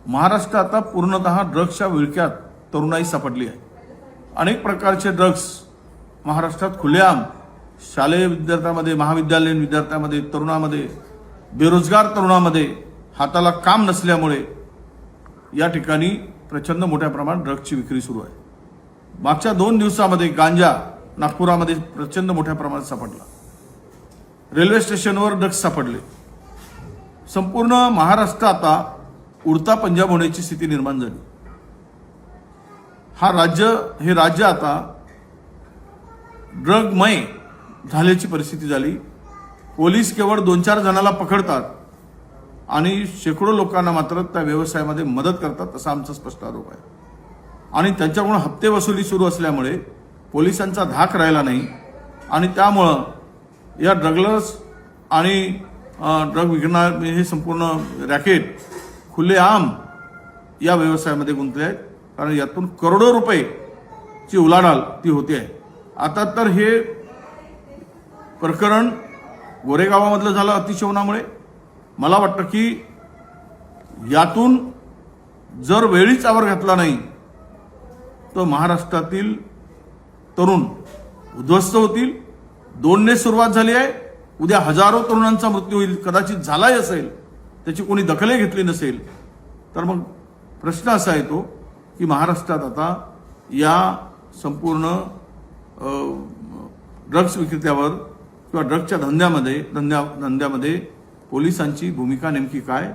महाराष्ट्र आता पूर्णतः ड्रग्सच्या विळख्यात तरुणाई सापडली आहे। अनेक प्रकारचे ड्रग्स महाराष्ट्रात खुलेआम शालेय विद्यार्थ्यांमध्ये, महाविद्यालयीन विद्यार्थ्यांमध्ये, तरुणांमध्ये, बेरोजगार तरुणांमध्ये हाताला काम नसल्यामुळे या ठिकाणी प्रचंड मोठ्या प्रमाणात ड्रग्सची विक्री सुरू आहे। मागच्या 2 दिवसामध्ये गांजा नागपुरामध्ये प्रचंड मोठ्या प्रमाणात सापडला। रेल्वे स्टेशनवर ड्रग्स सापडले। संपूर्ण महाराष्ट्र आता उडता पंजाब होण्याची स्थिती निर्माण झाली। हे राज्य आता ड्रगमय झाल्याची परिस्थिती झाली। पोलीस केवळ 2-4 जणांना पकडतात आणि शेकडो लोकांना मात्र त्या व्यवसायामध्ये मदत करतात असा आमचा स्पष्ट आरोप आहे। आणि त्यांच्याकडून हप्ते वसुली सुरू असल्यामुळे पोलिसांचा धाक राहिला नाही आणि त्यामुळं या ड्रगलर्स आणि ड्रग विकणार हे संपूर्ण रॅकेट खुलेआम या व्यवसायामध्ये गुंतले आहेत। कारण यातून करोडो रुपयेची उलाढाल ती होते आहे। आता तर हे प्रकरण गोरेगावामधलं झालं अतिशयोनामुळे। मला वाटतं की यातून जर वेळीच आवर घातला नाही तर महाराष्ट्रातील तरुण उद्ध्वस्त होतील। 2ने सुरुवात झाली आहे, उद्या हजारो तरुणांचा मृत्यू होईल, कदाचित झालाही असेल, त्याची कोणी दखलही घेतली नसेल। तर मग प्रश्न असा येतो की महाराष्ट्रात आता या संपूर्ण ड्रग्स विक्रेत्यावर किंवा ड्रग्सच्या धंद्यामध्ये पोलिसांची भूमिका नेमकी काय